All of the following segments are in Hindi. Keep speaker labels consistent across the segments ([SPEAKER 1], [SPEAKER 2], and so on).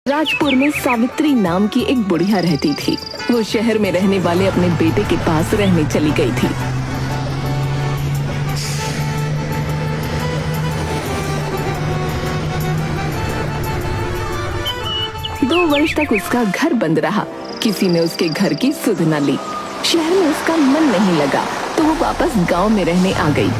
[SPEAKER 1] राजपुर में सावित्री नाम की एक बुढ़िया रहती थी। वो शहर में रहने वाले अपने बेटे के पास रहने चली गई थी। दो वर्ष तक उसका घर बंद रहा। किसी ने उसके घर की सुध न ली। शहर में उसका मन नहीं लगा तो वो वापस गांव में रहने आ गई।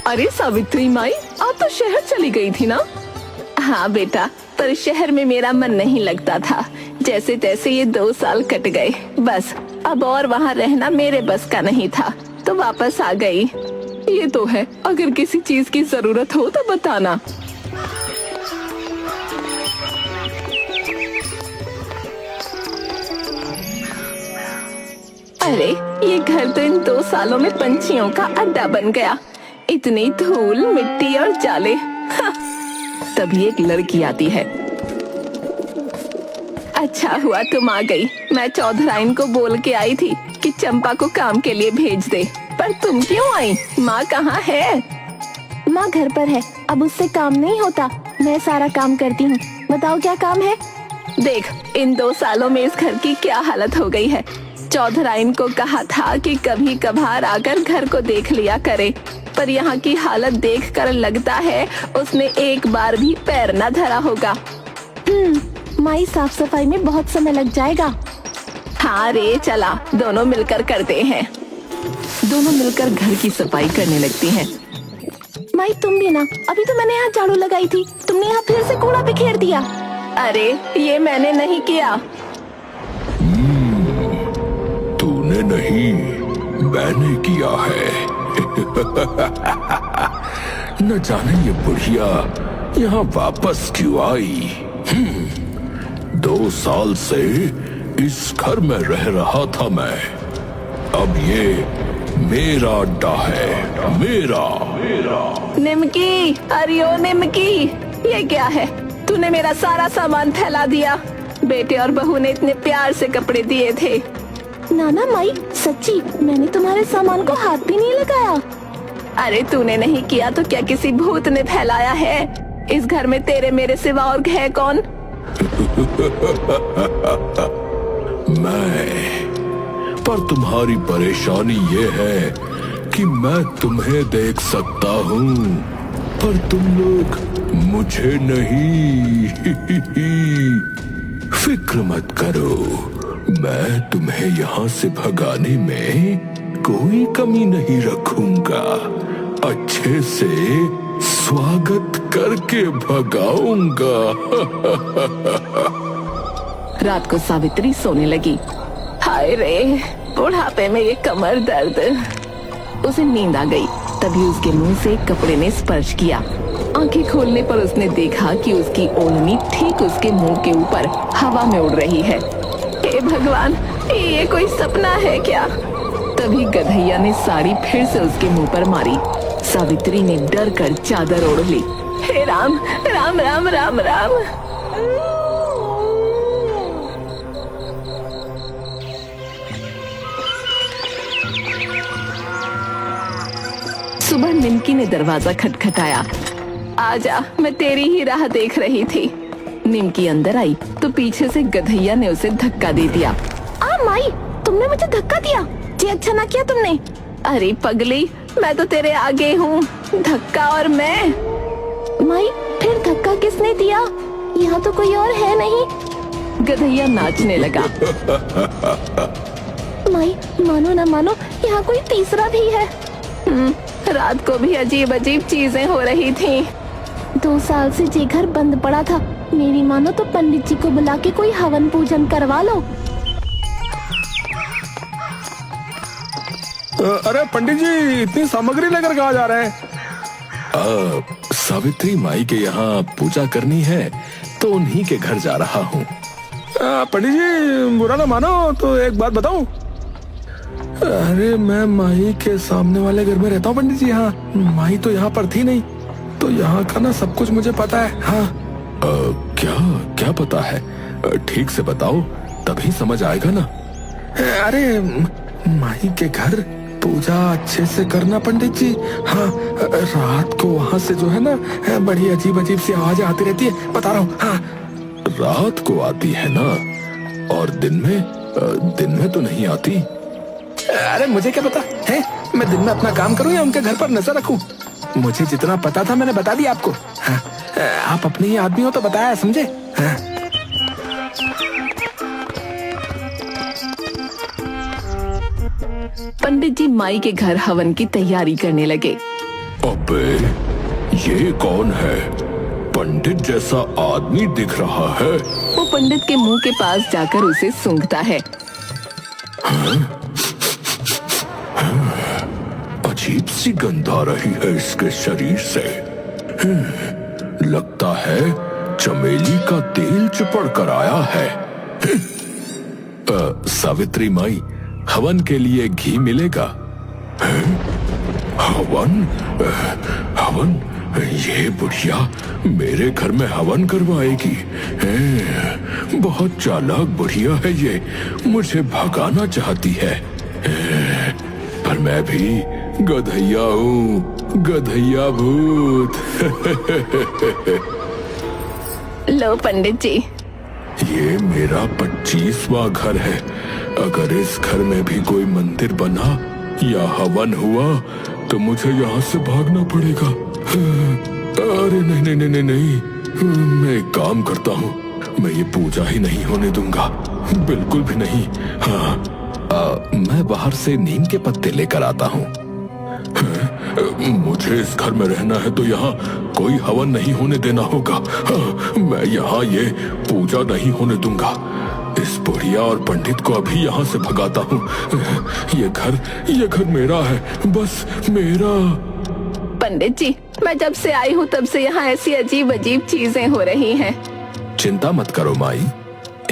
[SPEAKER 1] अरे सावित्री माई, आप तो शहर चली गई थी ना? हाँ बेटा, पर शहर में मेरा मन नहीं लगता था। जैसे तैसे ये 2 साल कट गए। बस अब और वहाँ रहना मेरे बस का नहीं था, तो वापस आ गई। ये तो है, अगर किसी चीज की जरूरत हो तो बताना। अरे ये घर तो इन 2 सालों में पंछियों का अड्डा बन गया। इतनी धूल, मिट्टी और जाले। तभी एक लड़की आती है। अच्छा हुआ तुम आ गई। मैं चौधराइन को बोल के आई थी कि चंपा को काम के लिए भेज दे, पर तुम क्यों आई? माँ कहाँ है?
[SPEAKER 2] माँ घर पर है। अब उससे काम नहीं होता, मैं सारा काम करती हूँ। बताओ क्या काम है?
[SPEAKER 1] देख, इन 2 सालों में इस घर की क्या हालत हो गई है। चौधराइन को कहा था कि कभी कभार आकर घर को देख लिया करे, पर यहाँ की हालत देखकर लगता है उसने एक बार भी पैर न धरा होगा।
[SPEAKER 2] माई, साफ सफाई में बहुत समय लग जाएगा।
[SPEAKER 1] हाँ रे, चला दोनों मिलकर करते हैं। दोनों मिलकर घर की सफाई करने लगती हैं।
[SPEAKER 2] माई तुम भी ना, अभी तो मैंने यहाँ झाड़ू लगाई थी, तुमने यहाँ फिर से कूड़ा बिखेर दिया।
[SPEAKER 1] अरे ये मैंने नहीं किया।
[SPEAKER 3] तूने नहीं, मैंने किया है। न जाने ये बुढ़िया यहाँ वापस क्यों आई। 2 साल से इस घर में रह रहा था मैं। अब ये मेरा अड्डा है, मेरा।
[SPEAKER 1] निमकी, अरे ओ निमकी, ये क्या है? तूने मेरा सारा सामान फैला दिया। बेटे और बहू ने इतने प्यार से कपड़े दिए थे।
[SPEAKER 2] नाना माई, सच्ची मैंने तुम्हारे सामान को हाथ भी नहीं लगाया।
[SPEAKER 1] अरे तूने नहीं किया तो क्या किसी भूत ने फैलाया है? इस घर में तेरे मेरे सिवा और है कौन?
[SPEAKER 3] मैं। पर तुम्हारी परेशानी ये है कि मैं तुम्हें देख सकता हूँ, पर तुम लोग मुझे नहीं। फिक्र मत करो, मैं तुम्हें यहाँ से भगाने में कोई कमी नहीं रखूंगा। अच्छे से स्वागत करके भगाऊंगा।
[SPEAKER 1] रात को सावित्री सोने लगी। हाय रे, बुढ़ापे में ये कमर दर्द। उसे नींद आ गई। तभी उसके मुंह से कपड़े ने स्पर्श किया। आंखें खोलने पर उसने देखा कि उसकी ओढ़नी ठीक उसके मुंह के ऊपर हवा में उड़ रही है। हे भगवान, ये कोई सपना है क्या? तभी गधैया ने साड़ी फिर से उसके मुंह पर मारी। सावित्री ने डर कर चादर ओढ़ ली। हे राम राम राम राम राम। सुबह निमकी ने दरवाजा खटखटाया। आजा, मैं तेरी ही राह देख रही थी। निमकी अंदर आई तो पीछे से गधैया ने उसे धक्का दे दिया।
[SPEAKER 2] माई, तुमने मुझे धक्का दिया। जी अच्छा ना किया तुमने।
[SPEAKER 1] अरे पगली, मैं तो तेरे आगे हूँ। धक्का और मैं।
[SPEAKER 2] माई, फिर धक्का किसने दिया? यहाँ तो कोई और है नहीं।
[SPEAKER 1] गधैया नाचने लगा।
[SPEAKER 2] माई, मानो ना मानो, यहाँ कोई तीसरा भी है।
[SPEAKER 1] रात को भी अजीब अजीब चीजें हो रही थी।
[SPEAKER 2] 2 साल से जे घर बंद पड़ा था। मेरी मानो तो पंडित जी को बुला के कोई हवन पूजन करवा लो।
[SPEAKER 4] अरे पंडित जी, इतनी सामग्री लेकर कहाँ जा रहे हैं?
[SPEAKER 3] सावित्री माई के यहाँ पूजा करनी है तो उन्हीं के घर जा रहा हूँ।
[SPEAKER 4] पंडित जी, बुरा ना मानो तो एक बात बताऊं। अरे मैं माई के सामने वाले घर में रहता हूँ पंडित जी। हाँ, माई तो यहाँ पर थी नहीं, तो यहाँ का ना सब कुछ मुझे पता है। हाँ।
[SPEAKER 3] क्या क्या पता है? ठीक से बताओ, तभी समझ आएगा ना।
[SPEAKER 4] अरे माई के घर पूजा अच्छे से करना पंडित जी। हाँ, रात को वहाँ से जो है ना बड़ी अजीब अजीब सी आवाजें आती रहती है, बता रहा हूँ। हाँ,
[SPEAKER 3] रात को आती है ना, और दिन में तो नहीं आती।
[SPEAKER 4] अरे मुझे क्या पता है, मैं दिन में अपना काम करूँ या उनके घर पर नजर रखूं? मुझे जितना पता था मैंने बता दिया आपको। हाँ, आप अपने ही आदमी हो तो बताया, समझे? हाँ।
[SPEAKER 1] पंडित जी माई के घर हवन की तैयारी करने लगे।
[SPEAKER 3] अबे ये कौन है? पंडित जैसा आदमी दिख रहा है।
[SPEAKER 1] वो पंडित के मुंह के पास जाकर उसे सूंघता है।
[SPEAKER 3] अजीब सी गंध आ रही है इसके शरीर से। लगता है चमेली का तेल चिपड़ कर आया है। सावित्री माई, हवन के लिए घी मिलेगा? हवन? हवन? ये बुढ़िया मेरे घर में हवन करवाएगी। बहुत चालाक बुढ़िया है ये, मुझे भगाना चाहती है। पर मैं भी गधैया हूँ, गधैया भूत।
[SPEAKER 1] लो पंडित जी।
[SPEAKER 3] ये मेरा 25वां घर है। अगर इस घर में भी कोई मंदिर बना या हवन हुआ तो मुझे यहाँ से भागना पड़ेगा। अरे नहीं नहीं नहीं नहीं नहीं, मैं एक काम करता हूँ, मैं ये पूजा ही नहीं होने दूंगा, बिल्कुल भी नहीं। हाँ, मैं बाहर से नीम के पत्ते लेकर आता हूँ। मुझे इस घर में रहना है तो यहाँ कोई हवन नहीं होने देना होगा। मैं यहाँ ये पूजा नहीं होने दूंगा। इस बुढ़िया और पंडित को अभी यहाँ से भगाता हूँ। ये घर मेरा है, बस मेरा।
[SPEAKER 1] पंडित जी, मैं जब से आई हूँ तब से यहाँ ऐसी अजीब अजीब चीजें हो रही हैं।
[SPEAKER 3] चिंता मत करो माई,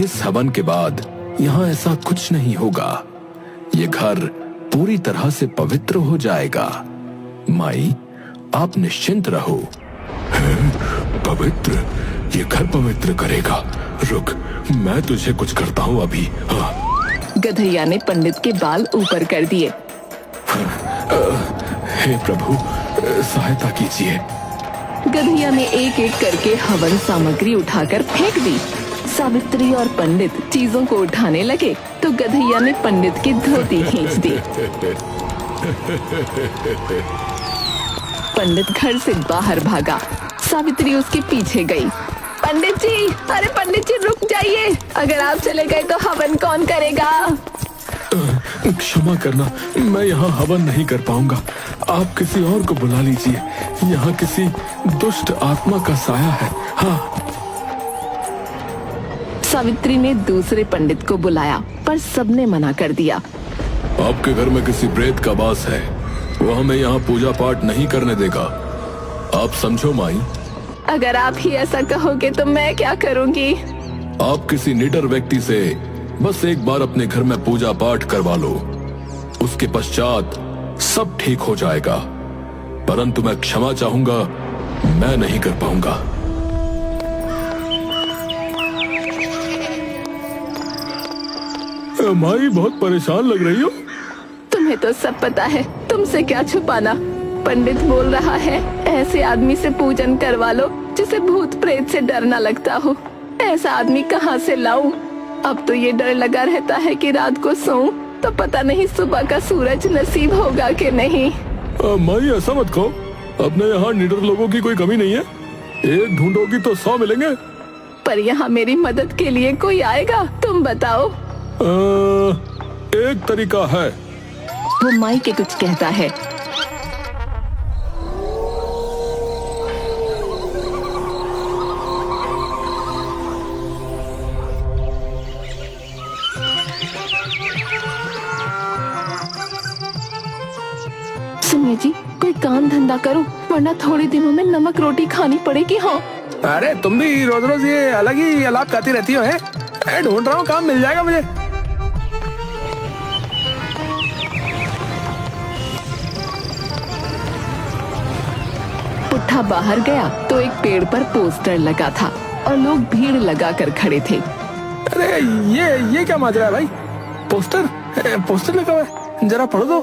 [SPEAKER 3] इस हवन के बाद यहाँ ऐसा कुछ नहीं होगा। ये घर पूरी तरह से पवित्र हो जाएगा। माई, आप निश्चिंत रहो। पवित्र? ये घर पवित्र करेगा? रुक, मैं तुझे कुछ करता हूँ अभी। हाँ।
[SPEAKER 1] गधैया ने पंडित के बाल ऊपर कर दिए।
[SPEAKER 3] हे प्रभु, सहायता कीजिए।
[SPEAKER 1] गधैया ने एक एक करके हवन सामग्री उठाकर फेंक दी। सावित्री और पंडित चीजों को उठाने लगे तो गधैया ने पंडित की धोती खींच दी। पंडित घर से बाहर भागा। सावित्री उसके पीछे गई। पंडित जी, अरे पंडित जी रुक जाइए, अगर आप चले गए तो हवन कौन करेगा?
[SPEAKER 4] क्षमा करना, मैं यहाँ हवन नहीं कर पाऊंगा, आप किसी और को बुला लीजिए। यहाँ किसी दुष्ट आत्मा का साया है। हाँ।
[SPEAKER 1] सावित्री ने दूसरे पंडित को बुलाया पर सबने मना कर दिया।
[SPEAKER 3] आपके घर में किसी प्रेत का वास है, वो हमें यहाँ पूजा पाठ नहीं करने देगा। आप समझो माई।
[SPEAKER 1] अगर आप ही ऐसा कहोगे तो मैं क्या करूँगी?
[SPEAKER 3] आप किसी निडर व्यक्ति से बस एक बार अपने घर में पूजा पाठ करवा लो, उसके पश्चात सब ठीक हो जाएगा। परंतु मैं क्षमा चाहूंगा, मैं नहीं कर पाऊंगा।
[SPEAKER 4] माई, बहुत परेशान लग रही हो।
[SPEAKER 1] तुम्हें तो सब पता है, तुमसे क्या छुपाना। पंडित बोल रहा है ऐसे आदमी से पूजन करवा लो जिसे भूत प्रेत से डर न लगता हो। ऐसा आदमी कहाँ से लाऊं? अब तो ये डर लगा रहता है कि रात को सोऊं तो पता नहीं सुबह का सूरज नसीब होगा कि नहीं।
[SPEAKER 4] माई, ऐसा मत कहो, अपने यहाँ निडर लोगों की कोई कमी नहीं है। एक ढूंढोगी तो 100 मिलेंगे।
[SPEAKER 1] पर यहाँ मेरी मदद के लिए कोई आएगा? तुम बताओ।
[SPEAKER 4] एक तरीका है।
[SPEAKER 1] वो माई के कुछ कहता है। सुनिए जी, कोई काम धंधा करो वरना थोड़े दिनों में नमक रोटी खानी पड़ेगी। हाँ।
[SPEAKER 4] अरे तुम भी रोज रोज ये अलग ही अलाप खाती रहती हो हैं? ढूंढ रहा हूँ, काम मिल जाएगा मुझे।
[SPEAKER 1] पुट्ठा बाहर गया तो एक पेड़ पर पोस्टर लगा था और लोग भीड़ लगाकर खड़े थे।
[SPEAKER 4] अरे ये क्या माजरा है भाई? पोस्टर लगा हुआ है, जरा पढ़ दो।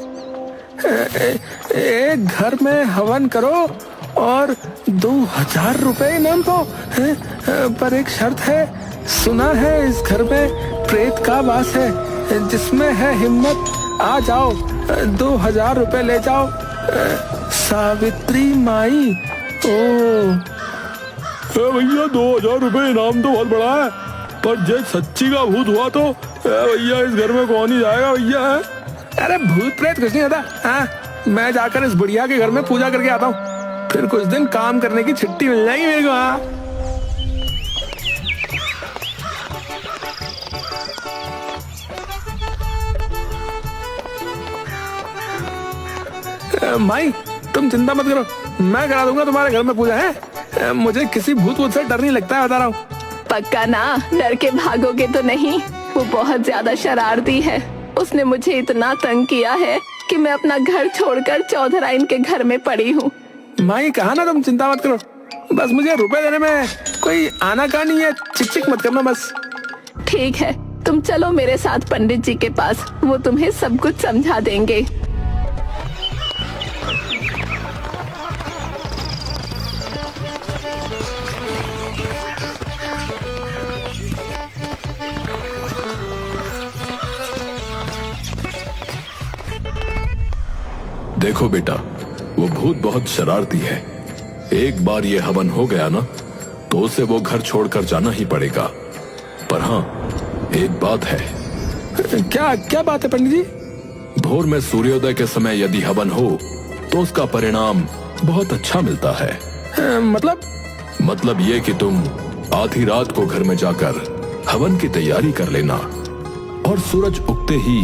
[SPEAKER 4] एक घर में हवन करो और 2000 रुपए इनाम पाओ, पर एक शर्त है। सुना है इस घर में प्रेत का वास है, जिसमें है हिम्मत आ जाओ, 2000 रुपए ले जाओ। सावित्री माई। ओ
[SPEAKER 3] भैया 2000 रुपए इनाम तो बहुत बड़ा है, पर जब सच्ची का भूत हुआ तो भैया इस घर में कौन ही जाएगा भैया?
[SPEAKER 4] अरे भूत प्रेत कुछ नहीं होता। हाँ, मैं जाकर इस बुढ़िया के घर में पूजा करके आता हूँ, फिर कुछ दिन काम करने की छुट्टी मिल जाएगी मेरे को। हाँ माई, तुम चिंता मत करो, मैं करा दूंगा तुम्हारे घर में पूजा है। मुझे किसी भूत वूत से डर नहीं लगता है, बता रहा हूँ।
[SPEAKER 1] पक्का ना? डर के भागोगे तो नहीं? वो बहुत ज्यादा शरारती है। उसने मुझे इतना तंग किया है कि मैं अपना घर छोड़कर चौधराइन के घर में पड़ी हूँ।
[SPEAKER 4] माई कहा ना, तुम चिंता मत करो, बस मुझे रुपए देने में कोई आना का नहीं है। चिक मत करना बस।
[SPEAKER 1] ठीक है, तुम चलो मेरे साथ पंडित जी के पास, वो तुम्हें सब कुछ समझा देंगे।
[SPEAKER 3] देखो बेटा, वो भूत बहुत शरारती है। एक बार ये हवन हो गया ना, तो उसे वो घर छोड़कर जाना ही पड़ेगा। पर हाँ, एक बात है।
[SPEAKER 4] क्या बात है पंडित जी?
[SPEAKER 3] भोर में सूर्योदय के समय यदि हवन हो तो उसका परिणाम बहुत अच्छा मिलता है। मतलब ये कि तुम आधी रात को घर में जाकर हवन की तैयारी कर लेना और सूरज उगते ही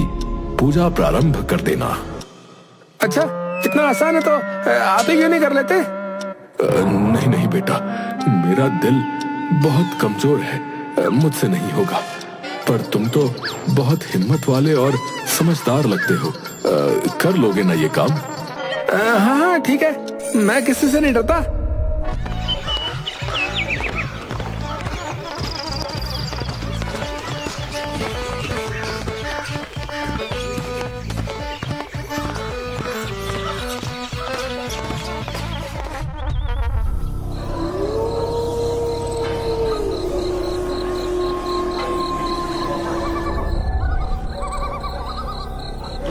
[SPEAKER 3] पूजा प्रारंभ कर देना।
[SPEAKER 4] अच्छा, इतना आसान है तो आप ही क्यों नहीं कर लेते?
[SPEAKER 3] नहीं बेटा, मेरा दिल बहुत कमजोर है, मुझसे नहीं होगा। पर तुम तो बहुत हिम्मत वाले और समझदार लगते हो, कर लोगे ना ये काम?
[SPEAKER 4] हाँ ठीक है, मैं किसी से नहीं डरता।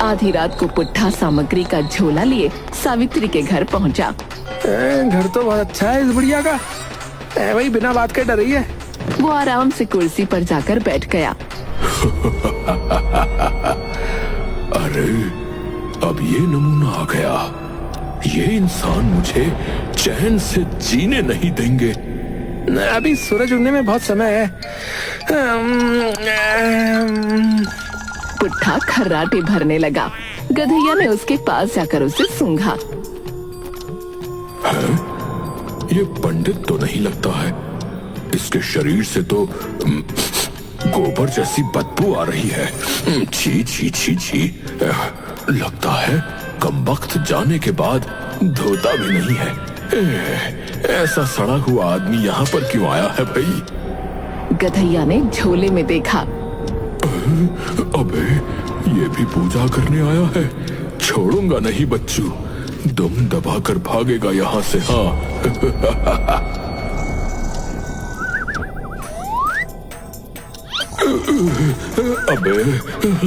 [SPEAKER 1] आधी रात को पुट्ठा सामग्री का झोला लिए सावित्री के घर पहुंचा।
[SPEAKER 4] घर तो बहुत अच्छा है इस बुढ़िया का, वही बिना बात के डर रही है।
[SPEAKER 1] वो आराम से कुर्सी पर जाकर बैठ गया।
[SPEAKER 3] अरे अब ये नमूना आ गया, ये इंसान मुझे चैन से जीने नहीं देंगे।
[SPEAKER 4] अभी सूरज उगने में बहुत समय है।
[SPEAKER 1] पुट्ठा खर्राटे भरने लगा। गधैया ने उसके पास जाकर उसे सूंघा।
[SPEAKER 3] ये पंडित तो नहीं लगता है, इसके शरीर से तो गोबर जैसी बदबू आ रही है। छी छी छी छी, लगता है कमबख्त जाने के बाद धोता भी नहीं है। ऐसा सड़ा हुआ आदमी यहाँ पर क्यों आया है भाई?
[SPEAKER 1] गधैया ने झोले में देखा।
[SPEAKER 3] अबे ये भी पूजा करने आया है, छोड़ूंगा नहीं बच्चू, दम दबाकर भागेगा यहाँ से। हाँ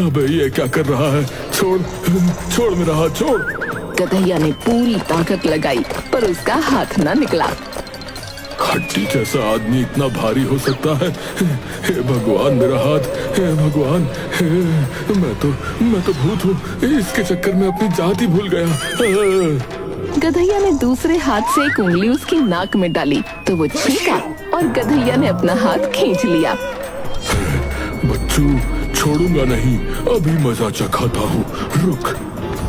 [SPEAKER 3] अबे ये क्या कर रहा है? छोड़ मेरा हाथ, छोड़।
[SPEAKER 1] गधैया ने पूरी ताकत लगाई पर उसका हाथ न निकला।
[SPEAKER 3] हड्डी जैसा आदमी इतना भारी हो सकता है? हे भगवान मेरा हाथ, हे भगवान, मैं तो भूत हूँ, इसके चक्कर में अपनी जात ही भूल गया।
[SPEAKER 1] गधैया ने दूसरे हाथ से एक उंगली उसकी नाक में डाली तो वो छींका और गधैया ने अपना हाथ खींच लिया।
[SPEAKER 3] बच्चू छोड़ूंगा नहीं, अभी मजा चखाता हूँ, रुक।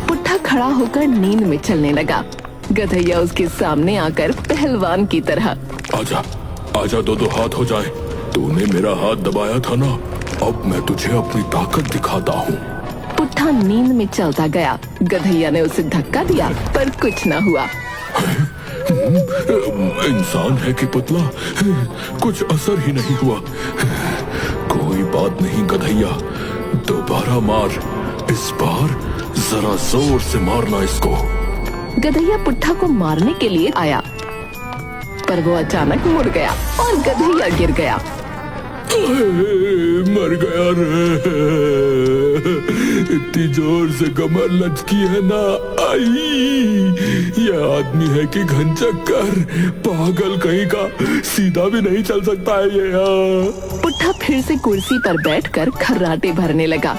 [SPEAKER 1] पुट्ठा खड़ा होकर नींद में चलने लगा। गधैया उसके सामने आकर पहलवान की तरह,
[SPEAKER 3] आजा दो हाथ हो जाए। तूने मेरा हाथ दबाया था ना, अब मैं तुझे अपनी ताकत दिखाता हूँ।
[SPEAKER 1] पुट्ठा नींद में चलता गया। गधैया ने उसे धक्का दिया पर कुछ न हुआ।
[SPEAKER 3] इंसान है कि पुतला, कुछ असर ही नहीं हुआ। कोई बात नहीं गधैया, दोबारा मार। इस बार जरा जोर से मारना इसको।
[SPEAKER 1] गधैया पुट्ठा को मारने के लिए आया, पर वो अचानक मुड़ गया और गधैया गिर गया।
[SPEAKER 3] मर गया रे। इतनी जोर से कमर लचकी है ना। आई, ये आदमी है कि घन चक्कर, पागल कहीं का, सीधा भी नहीं चल सकता है ये।
[SPEAKER 1] पुट्ठा फिर से कुर्सी पर बैठकर खर्राटे भरने लगा।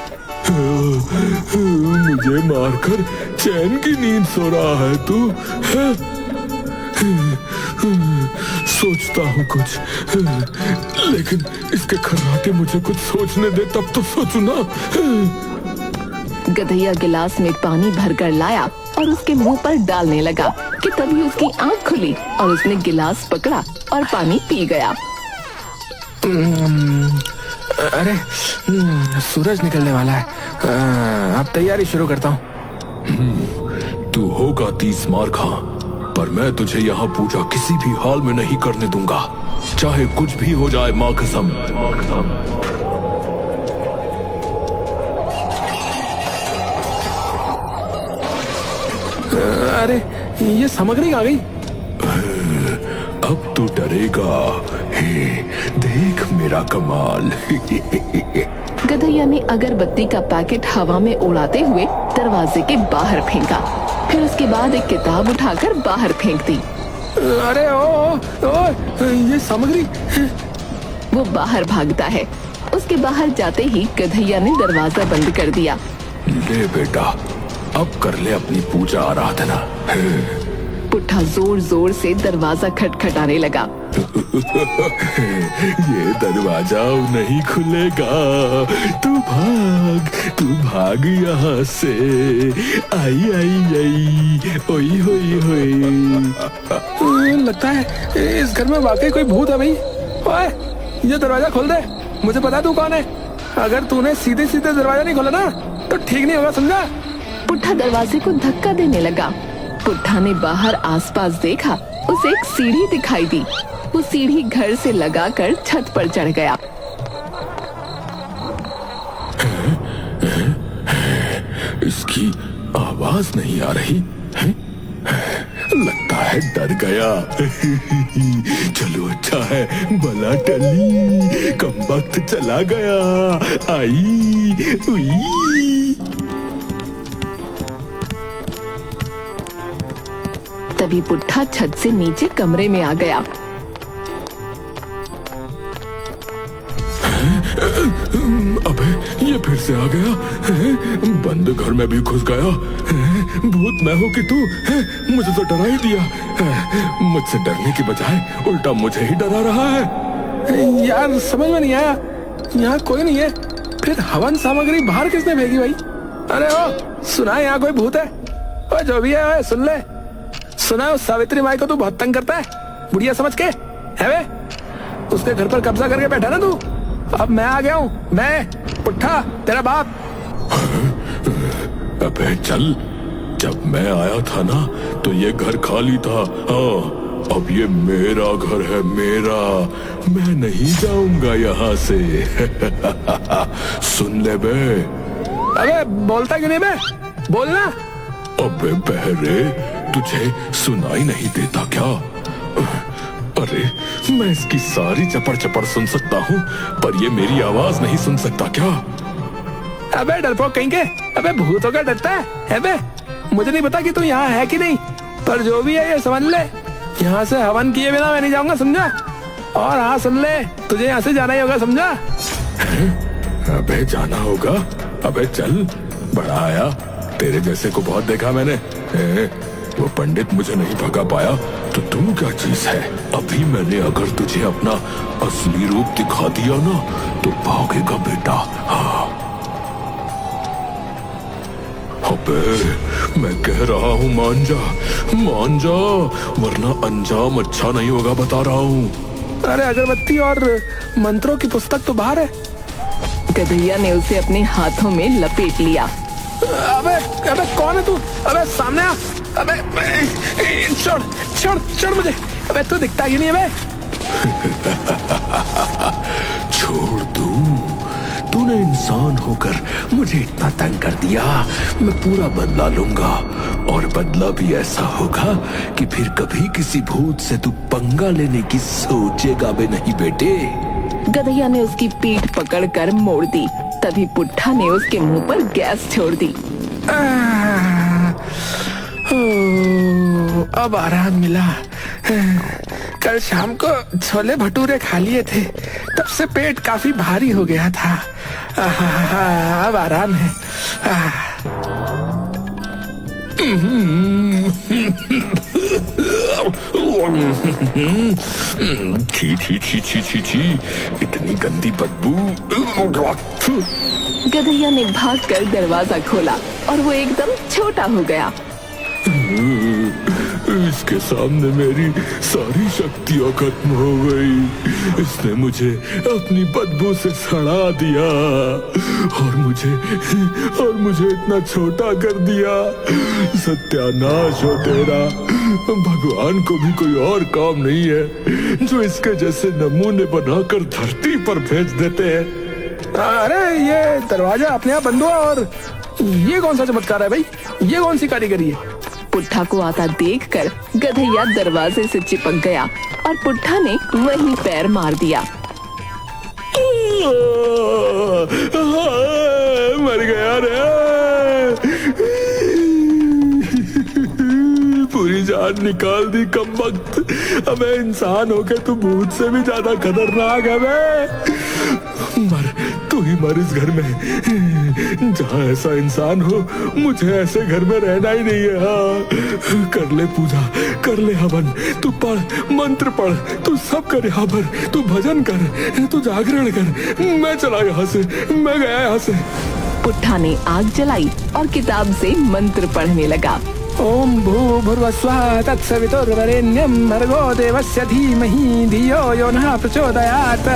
[SPEAKER 3] मुझे मारकर चैन की नींद सो रहा है तू? सोचता हूँ कुछ, लेकिन इसके खर्राटे मुझे कुछ सोचने दे, तब तो सोचू ना।
[SPEAKER 1] गधैया गिलास में पानी भरकर लाया और उसके मुंह पर डालने लगा कि तभी उसकी आंख खुली और उसने गिलास पकड़ा और पानी पी गया।
[SPEAKER 4] अरे सूरज निकलने वाला है, अब तैयारी शुरू करता हूँ।
[SPEAKER 3] तू होगा 30 मार खा, पर मैं तुझे यहाँ पूजा किसी भी हाल में नहीं करने दूंगा, चाहे कुछ भी हो जाए। माँ कसम।
[SPEAKER 4] अरे ये सामग्री आ गई।
[SPEAKER 3] अब तू डरेगा। हे, देख मेरा कमाल।
[SPEAKER 1] गधैया ने अगरबत्ती का पैकेट हवा में उड़ाते हुए दरवाजे के बाहर फेंका, फिर उसके बाद एक किताब उठाकर बाहर फेंक दी।
[SPEAKER 4] अरे ओ, ये सामग्री।
[SPEAKER 1] वो बाहर भागता है। उसके बाहर जाते ही गधैया ने दरवाजा बंद कर दिया।
[SPEAKER 3] ले बेटा, अब कर ले अपनी पूजा आराधना।
[SPEAKER 1] पुट्ठा जोर जोर से दरवाजा खटखटाने लगा।
[SPEAKER 3] ये दरवाजा नहीं खुलेगा। तू भाग यहाँ से। आई आई आई, ओई होई होई।
[SPEAKER 4] लगता है इस घर में वाकई कोई भूत है भाई। ओए, ये दरवाजा खोल दे, मुझे पता तू कौन है। अगर तूने सीधे सीधे दरवाजा नहीं खोला ना तो ठीक नहीं होगा, समझा?
[SPEAKER 1] पुट्ठा दरवाजे को धक्का देने लगा। पुट्ठा ने बाहर आसपास देखा, उसे एक सीढ़ी दिखाई दी। वो सीढ़ी घर से लगाकर छत पर चढ़ गया।
[SPEAKER 3] इसकी आवाज नहीं आ रही है? लगता है डर गया। चलो अच्छा है, भला टली, कम वक्त चला गया। आई उई।
[SPEAKER 1] तभी पुट्ठा छत से नीचे कमरे में आ गया।
[SPEAKER 3] अबे ये फिर से आ गया। बंद घर में भी घुस गया। भूत मैं हो कि तू? मुझे तो डरा ही दिया। मुझसे डरने की बजाय उल्टा मुझे ही डरा रहा है।
[SPEAKER 4] यार समझ में नहीं आया, यहाँ कोई नहीं है, फिर हवन सामग्री बाहर किसने फेंकी भाई? अरे ओ, सुना है यहाँ कोई भूत है? ओ जो भी है सुन ले। सुना है उस सावित्री माई को तू बहुत तंग करता है, बुढ़िया समझ के है वे? उसके घर पर कब्जा करके बैठा ना तू। अब मैं आ गया हूँ, मैं पुट्ठा तेरा बाप।
[SPEAKER 3] अबे चल, जब मैं आया था ना तो ये घर खाली था। हाँ, अब ये मेरा घर है, मेरा। मैं नहीं जाऊंगा यहाँ से। सुन ले बे।
[SPEAKER 4] अबे बोलता क्यों नहीं बे? बोलना।
[SPEAKER 3] अबे बहरे, तुझे सुनाई नहीं देता क्या? अरे मैं इसकी सारी चपड़ चपड़ सुन सकता हूँ, पर ये मेरी आवाज नहीं सुन सकता क्या?
[SPEAKER 4] अबे डरपोक कहीं के, अबे भूतों का डरता है बे? मुझे नहीं पता कि तू यहाँ है कि नहीं, पर जो भी है ये समझ ले, यहाँ से हवन किए बिना मैं नहीं जाऊंगा, समझा? और हाँ सुन ले, तुझे यहाँ से जाना ही होगा, समझा?
[SPEAKER 3] अबे जाना होगा? अबे चल, बड़ा आया, तेरे जैसे को बहुत देखा मैंने। वो पंडित मुझे नहीं भगा पाया तो तू क्या चीज है? अभी मैंने अगर तुझे अपना असली रूप दिखा दिया ना तो भागेगा बेटा। हाँ। अबे मैं कह रहा हूँ मान जा, मान जा, वरना अंजाम अच्छा नहीं होगा, बता रहा हूँ।
[SPEAKER 4] अरे अगरबत्ती और मंत्रों की पुस्तक तो बाहर है।
[SPEAKER 1] गधैया ने उसे अपने हाथों में लपेट लिया।
[SPEAKER 4] अबे अबे कौन है तू? अबे सामने आ। अबे छोड़ छोड़ छोड़ मुझे। अबे तू दिखता ही नहीं है बे।
[SPEAKER 3] छोड़ दूं? तूने इंसान होकर मुझे इतना तंग कर दिया, मैं पूरा बदला लूंगा। और बदला भी ऐसा होगा कि फिर कभी किसी भूत से तू पंगा लेने की सोचेगा भी नहीं बेटे।
[SPEAKER 1] गधैया ने उसकी पीठ पकड़कर मोड़ दी। तभी पुट्ठा ने उसके मुंह पर गैस छोड़ दी।
[SPEAKER 4] अब आराम मिला। कल शाम को छोले भटूरे खा लिए थे, तब से पेट काफी भारी हो गया था। अब आराम है।
[SPEAKER 3] छी छी छी छी छी छी, इतनी गंदी बदबू।
[SPEAKER 1] गधैया ने भागकर दरवाजा खोला और वो एकदम छोटा हो गया।
[SPEAKER 3] इसके सामने मेरी सारी शक्तियां खत्म हो गई। इसने मुझे अपनी बदबू से सड़ा दिया और मुझे इतना छोटा कर दिया। सत्यानाश हो तेरा। भगवान को भी कोई और काम नहीं है जो इसके जैसे नमूने बनाकर धरती पर भेज देते हैं।
[SPEAKER 4] अरे ये दरवाजा अपने आप बंद हुआ और ये कौन सा चमत्कार है भाई? ये कौन सी कारीगरी है?
[SPEAKER 1] पुट्ठा को आता देखकर गधैया दरवाजे से चिपक गया और पुट्ठा ने वहीं पैर मार दिया।
[SPEAKER 3] मर गया रे। पूरी जान निकाल दी कमबख्त। अबे इंसान होके तू भूत से भी ज्यादा खतरनाक है बे। मर, तू ही मर इस घर में। जहाँ ऐसा इंसान हो, मुझे ऐसे घर में रहना ही नहीं है। हाँ, कर ले पूजा, कर ले हवन, तू पढ़, मंत्र पढ़, तू सब कर यहाँ पर, तू भजन कर, तू जागरण कर। मैं चला यहाँ से, मैं गया यहाँ से।
[SPEAKER 1] पुट्ठा ने आग जलाई और किताब से मंत्र पढ़ने लगा।
[SPEAKER 4] ओम भूर्भुवस्वः तत्सवितुर्वरेण्यं भर्गो देवस्य धीमहि धियो यो नः प्रचोदयात्।